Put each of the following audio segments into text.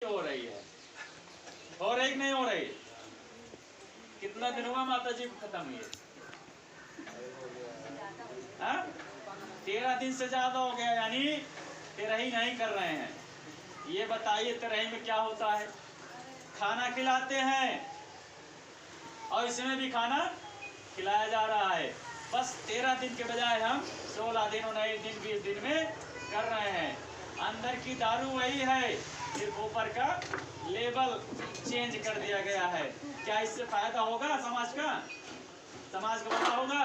हो रही है? हो रही कि नहीं हो रही? कितना दिन हुआ माता जी को खत्म हुई? 13 दिन से ज्यादा हो गया, यानी तिरही नहीं कर रहे हैं। ये बताइए तिरही में क्या होता है? खाना खिलाते हैं और इसमें भी खाना खिलाया जा रहा है। बस 13 दिन के बजाय हम 16 दिन, 19 दिन, 20 दिन में कर रहे हैं। अंदर की दारू वही है, सिर्फ ऊपर का लेबल चेंज कर दिया गया है। क्या इससे फायदा होगा समाज का? समाज का भला होगा?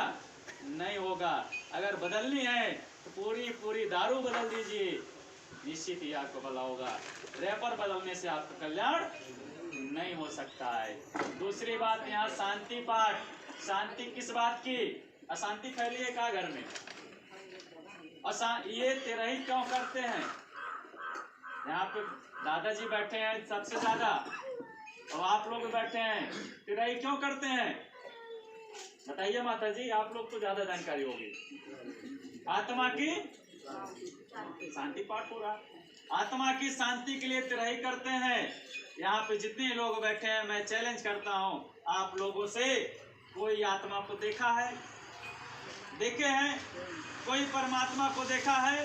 नहीं होगा। अगर बदलनी है तो पूरी दारू बदल दीजिए, निश्चित ही आपको भला होगा। रैपर बदलने से आपका कल्याण नहीं हो सकता है। दूसरी बात, यहाँ शांति पाठ। शांति किस बात की? अशांति फैली है का घर में? ये तिरही क्यों करते हैं? यहाँ पे दादाजी बैठे हैं सबसे ज्यादा, और आप लोग बैठे हैं, तिरही क्यों करते हैं? बताइए माता जी, आप लोग को ज्यादा जानकारी होगी। आत्मा की शांति पाठ हो रहा, आत्मा की शांति के लिए तिरही करते हैं। यहाँ पे जितने लोग बैठे हैं, मैं चैलेंज करता हूँ, आप लोगों से कोई आत्मा को देखा है? देखे हैं? कोई परमात्मा को देखा है?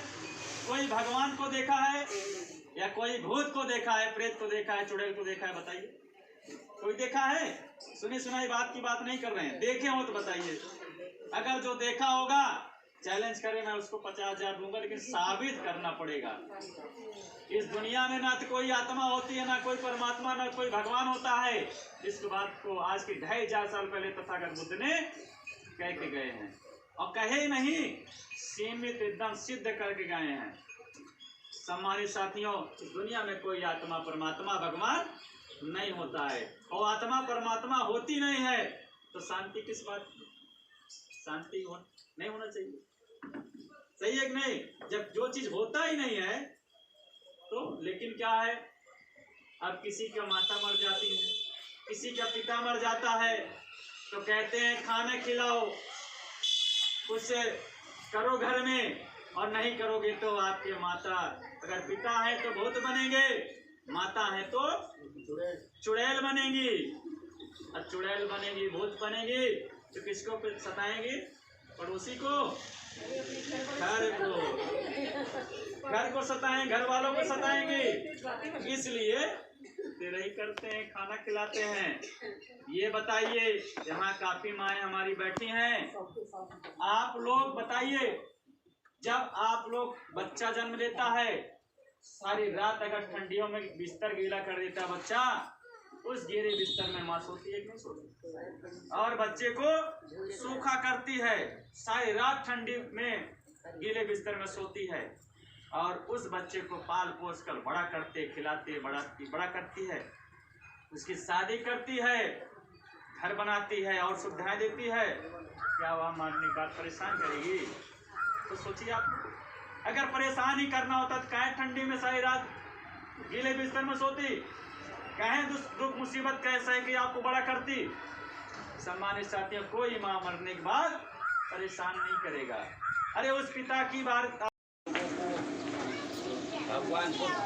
कोई भगवान को देखा है? या कोई भूत को देखा है, प्रेत को देखा है, चुड़ैल को देखा है? बताइए, कोई देखा है? सुनी सुनाई बात की बात नहीं कर रहे हैं, देखे हो तो बताइए। अगर जो देखा होगा चैलेंज करे, मैं उसको 50,000 दूंगा, लेकिन साबित करना पड़ेगा। इस दुनिया में ना तो कोई आत्मा होती है, ना कोई परमात्मा, ना कोई भगवान होता है। इस बात को आज के 2,500 साल पहले तथागत बुद्ध ने कह के गए हैं, और कहे नहीं, सीमित एकदम सिद्ध करके गए हैं। सम्मानित साथियों, इस दुनिया में कोई आत्मा, परमात्मा, भगवान नहीं होता है, और आत्मा परमात्मा होती नहीं है तो शांति किस बात की? शांति नहीं होना चाहिए, सही है कि नहीं? जब जो चीज होता ही नहीं है तो, लेकिन क्या है, अब किसी का माता मर जाती है, किसी का पिता मर जाता है, तो कहते हैं खाना खिलाओ, कुछ करो घर में, और नहीं करोगे तो आपके माता, अगर पिता है तो भूत बनेंगे, माता है तो चुड़ैल बनेगी, और चुड़ैल बनेगी, भूत बनेगी, तो किसको सताएंगी? पड़ोसी को, घर को सताएं, घर वालों को सताएंगे। इसलिए तिरही करते हैं, खाना खिलाते हैं। ये बताइए, यहाँ काफी माएँ हमारी बैठी हैं, आप लोग बताइए, जब आप लोग बच्चा जन्म लेता है, सारी रात अगर ठंडियों में बिस्तर गीला कर देता है बच्चा, उस गीले बिस्तर में माँ सोती है कि नहीं सोती? और बच्चे को सूखा करती है, सारी रात ठंडी में गीले बिस्तर में सोती है, और उस बच्चे को पाल पोस कर बड़ा करते, खिलाते, बड़ा करती है, उसकी शादी करती है, घर बनाती है और सुविधाएं देती है। क्या वह मारने की बात परेशान करेगी? तो सोचिए आप, अगर परेशान ही करना होता तो काहे ठंडी में सारी रात गीले बिस्तर में सोती? काहे दुख मुसीबत कैसा है कि आपको बड़ा करती? सम्मानित साथियों, कोई माँ मरने के बाद परेशान नहीं करेगा। अरे उस पिता की बात, भगवान बुद्ध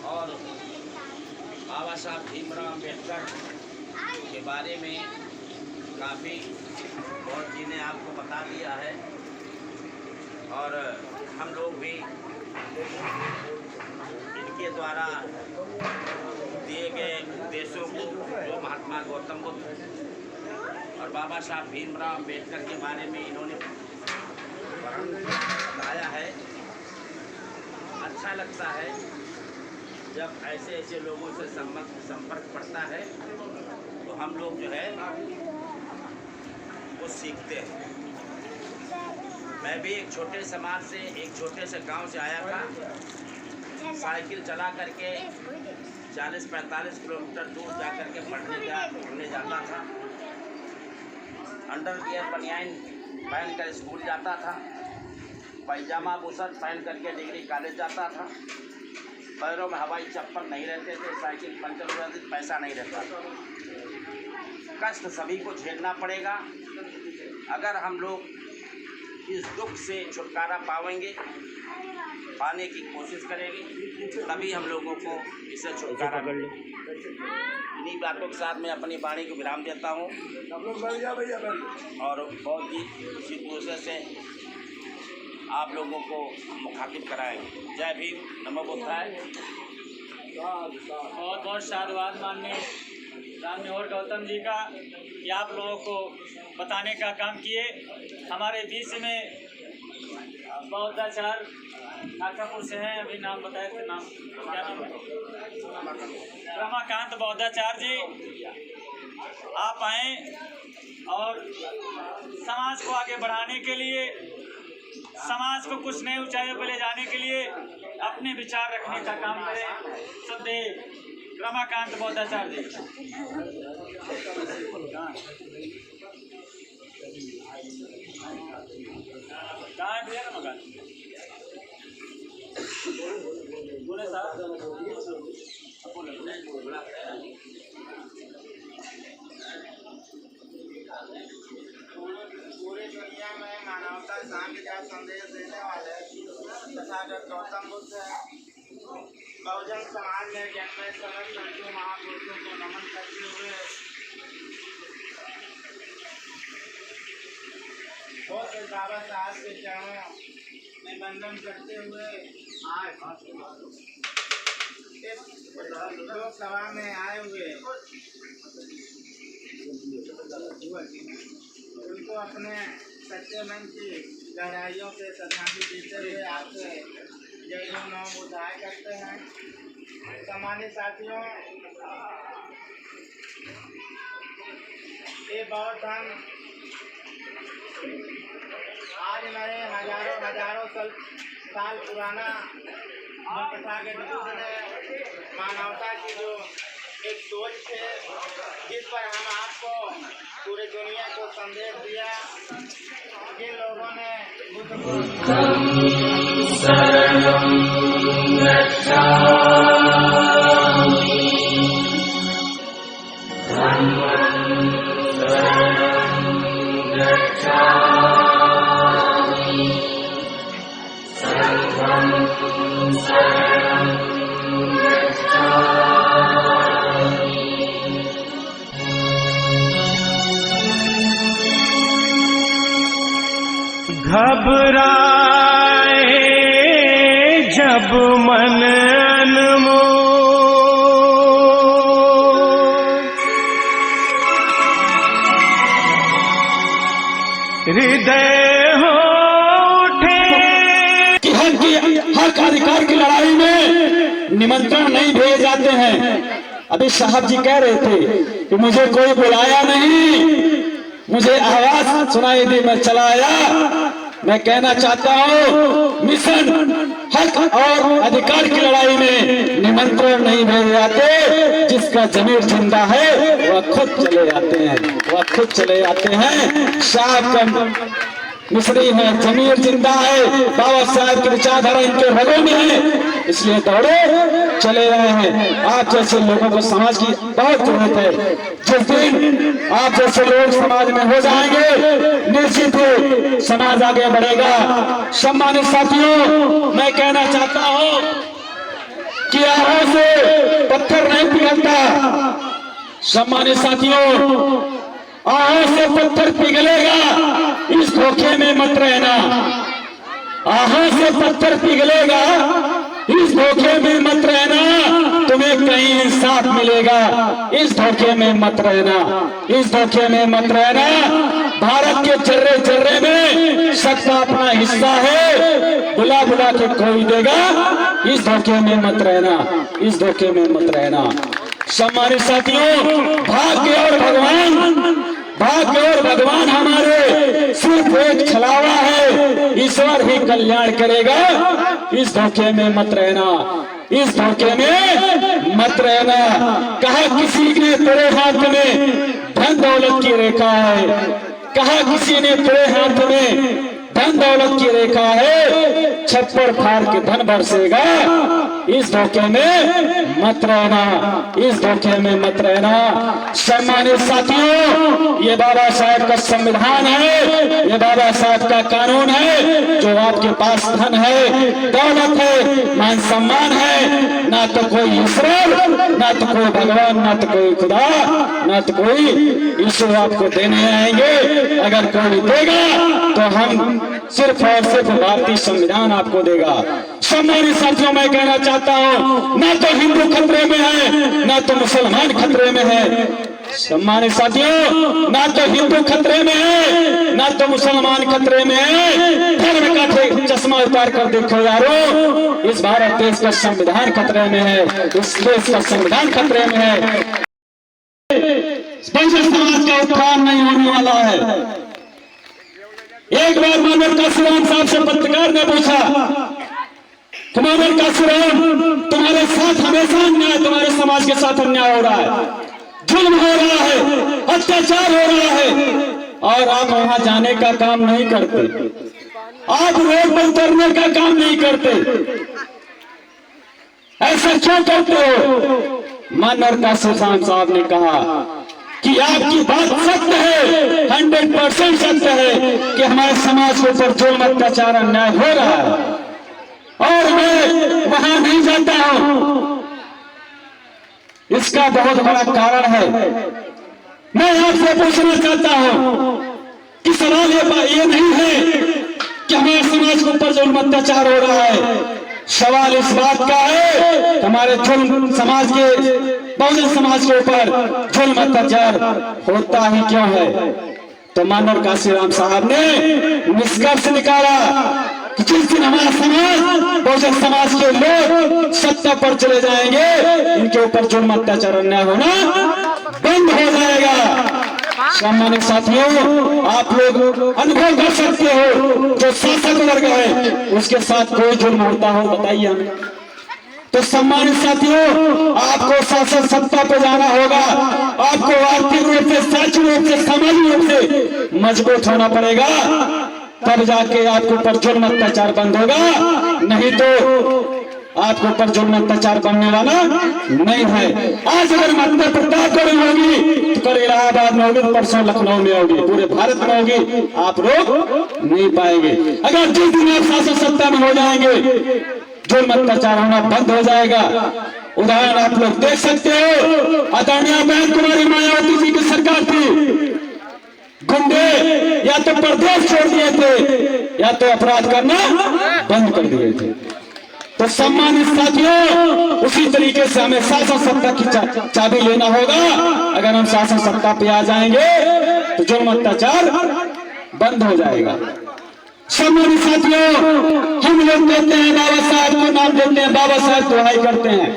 और बाबा साहब भीमराव अम्बेडकर के बारे में काफ़ी बहुत जी ने आपको बता दिया है, और हम लोग भी इनके द्वारा दिए गए उपदेशों को, जो महात्मा गौतम बुद्ध और बाबा साहब भीमराव अम्बेडकर के बारे में इन्होंने बताया है, अच्छा लगता है जब ऐसे ऐसे लोगों से संपर्क पड़ता है, तो हम लोग जो है वो सीखते हैं। मैं भी एक छोटे समाज से, एक छोटे से गांव से आया था। साइकिल चला करके 40-45 किलोमीटर दूर जा करके पढ़ने जाता था। अंडरवियर बनियान पहन कर स्कूल जाता था, पैजामा बुशर्ट पहन करके डिग्री कॉलेज जाता था। पैरों में हवाई चप्पल नहीं रहते थे, साइकिल पंचर हो जाती, पैसा नहीं रहता था। कष्ट सभी को झेलना पड़ेगा। अगर हम लोग इस दुख से छुटकारा पाएंगे पाने की कोशिश करेगी, तभी हम लोगों को इससे छुटकारा मिले। इन्हीं बातों के साथ मैं अपनी वाणी को विराम देता हूँ और बहुत ही इसी दूसरे से आप लोगों को मुखातिब कराएंगे। जय भीम, नमो बुद्धाय। बहुत बहुत साधुवाद माननीय रामनिवार गौतम जी का कि आप लोगों को बताने का काम किए। हमारे बीच में बौद्धाचार्य नाकापुर से हैं, अभी नाम बताए थे, नाम क्या नाम है? रमाकांत बौद्धाचार्य जी, आप आए और समाज को आगे बढ़ाने के लिए, समाज को कुछ नई ऊंचाइयों पर ले जाने के लिए अपने विचार रखने का काम करें। सदैव रमाकांत बौद्धाचार्य जी। कहाँ है भैया रमाकांत? बोले साहब, पूरी दुनिया में मानवता शांति का संदेश देने वाले तथागत गौतम बुद्ध बहुजन समाज में जन्मे सरल संतों महापुरुषों को नमन करते हुए बहुत बाबा साहब के चरणों में वंदन करते हुए आज इस लोकसभा में आए हुए उनको अपने सच्चे मन की गहराइयों से श्रद्धांजलि देते हुए आपसे जय भीम नमो बुद्धाय करते हैं। सम्मानित साथियों, ये बौद्ध धर्म आज नए हजारों साल पुराना तथागत बुद्ध ने मानवता की जो एक सोच है जिस पर हम आपको पूरी दुनिया को संदेश दिया, जिन लोगों ने बुद्ध को घबराए जब मन अनमोल, हृदय हो उठे कि हक अधिकार की लड़ाई में निमंत्रण नहीं भेजे जाते हैं। अभी साहब जी कह रहे थे कि मुझे कोई बुलाया नहीं, मुझे आवाज सुनाई दी, मैं चला आया। मैं कहना चाहता हूँ, मिशन हक और अधिकार की लड़ाई में निमंत्रण नहीं भेजे जाते। जिसका जमीर जिंदा है वह खुद चले जाते हैं, वह खुद चले जाते हैं। साहब का मिसरी है, जमीर जिंदा है, बाबा साहब की विचारधारा इनके रगों में है, इसलिए दौड़े चले रहे हैं। आप जैसे लोगों को समाज की बहुत जरूरत है। जिस दिन आप जैसे लोग समाज में हो जाएंगे, निश्चित ही समाज आगे बढ़ेगा। सम्मानित साथियों, मैं कहना चाहता हूँ कि आहों से पत्थर नहीं पिघलता। सम्मानित साथियों, आहों से पत्थर पिघलेगा, इस धोखे में मत रहना। आहों से पत्थर पिघलेगा, इस धोखे में मत रहना। तुम्हें कहीं इंसाफ मिलेगा, इस धोखे में मत रहना, इस धोखे में मत रहना। भारत के चर्रे चर्रे में सबका अपना हिस्सा है, बुला बुला के कोई देगा। इस धोखे में मत रहना, इस धोखे में मत रहना। सम्मानित साथियों, भाग्य और भगवान हमारे सिर्फ एक छलावा है, ईश्वर ही कल्याण करेगा। इस धोखे में मत रहना, इस धोखे में मत रहना। कहा किसी ने तेरे हाथ में धन दौलत की रेखा है, कहा किसी ने तेरे हाथ में धन दौलत की रेखा है, छप्पर फाड़ के धन बरसेगा। इस धोखे में मत रहना, इस धोखे में मत रहना। सम्मानित साथियों, ये बाबा साहब का संविधान है, ये बाबा साहब का कानून है। जो आपके पास धन है, दौलत है, मान सम्मान है, ना तो कोई ईश्वर, ना तो कोई भगवान, ना तो कोई खुदा, ना तो कोई ईश्वर आपको देने आएंगे। अगर कोई देगा तो हम सिर्फ और सिर्फ भारतीय संविधान आपको देगा। सम्मानित साथियों, मैं कहना चाहता हूं, ना तो हिंदू खतरे में है, ना तो मुसलमान खतरे में है। सम्मानित साथियों, ना तो हिंदू खतरे में है, ना तो मुसलमान खतरे में है। धर्म का चश्मा उतार कर देखो यारो, इस भारत देश का संविधान खतरे में है, इस देश का संविधान खतरे में है। बहुजन समाज का उत्थान नहीं होने वाला है। एक बार मानव काशीराम साहब से पत्रकार ने पूछा, मानव काशीराम, तुम्हारे साथ हमेशा अन्याय, तुम्हारे समाज के साथ अन्याय हो रहा है, जुल्म हो रहा है, अत्याचार हो रहा है, और आप वहां जाने का काम नहीं करते, आप रोड पर उतरने का काम नहीं करते, ऐसा क्यों करते हो? मानव काशीराम साहब ने कहा कि आपकी बात सत्य है, 100% सत्य है कि हमारे समाज के ऊपर जुल्म, अत्याचार, अन्याय हो रहा है, और मैं वहां नहीं जाता हूं। इसका बहुत बड़ा कारण है। मैं आपसे पूछना चाहता हूं कि सवाल ये नहीं है कि हमारे समाज के ऊपर जुल्म, अत्याचार हो रहा है। सवाल इस बात का है कि हमारे जुल्म समाज के, बहुजन समाज के ऊपर जुल्म, अत्याचार होता ही क्यों है? तो मानव काशीराम साहब ने निष्कर्ष निकाला कि जिस दिन हमारा समाज, बहुजन समाज के लोग सत्ता पर चले जाएंगे, इनके ऊपर जुल्म, अत्याचार, अन्याय होना बंद हो जाएगा। सम्मानित साथियों, आप लोग अनुभव कर सकते हो, जो शासक वर्ग है उसके साथ कोई जुल्म होता हो, बताइए हमें। तो सम्मानित साथियों, आपको शासन सत्ता पे जाना होगा, आपको आर्थिक रूप से, शैक्षिक रूप से, सामाजिक रूप से मजबूत होना पड़ेगा, तब जाके आपके ऊपर जुल्म, अत्याचार बंद होगा। नहीं तो आपके ऊपर जुल्म, अत्याचार बनने वाला नहीं है। आज अगर मध्य प्रताप करें होगी तो कल इलाहाबाद में होगी, परसों लखनऊ में होगी, पूरे भारत में होगी, आप रोक नहीं पाएंगे। अगर जिस दिन आप शासन सत्ता में हो जाएंगे, जुल्म, अत्याचार होना बंद हो जाएगा। उदाहरण आप लोग देख सकते हो, आदरणीय बहन कुमारी मायावती जी की सरकार थी, गुंडे या तो प्रदेश छोड़ दिए थे या तो अपराध करना बंद कर दिए थे। तो सम्मानित साथियों, उसी तरीके से हमें शासन सत्ता की चाबी लेना होगा। अगर हम शासन सत्ता पे आ जाएंगे तो जुल्म, अत्याचार बंद हो जाएगा। सम्मानित साथियों, हम लोग कहते हैं बाबा साहब को नाम देते हैं, बाबा साहब दुहाई करते हैं।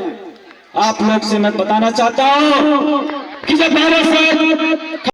आप लोग से मैं बताना चाहता हूं कि जब बाबा साहब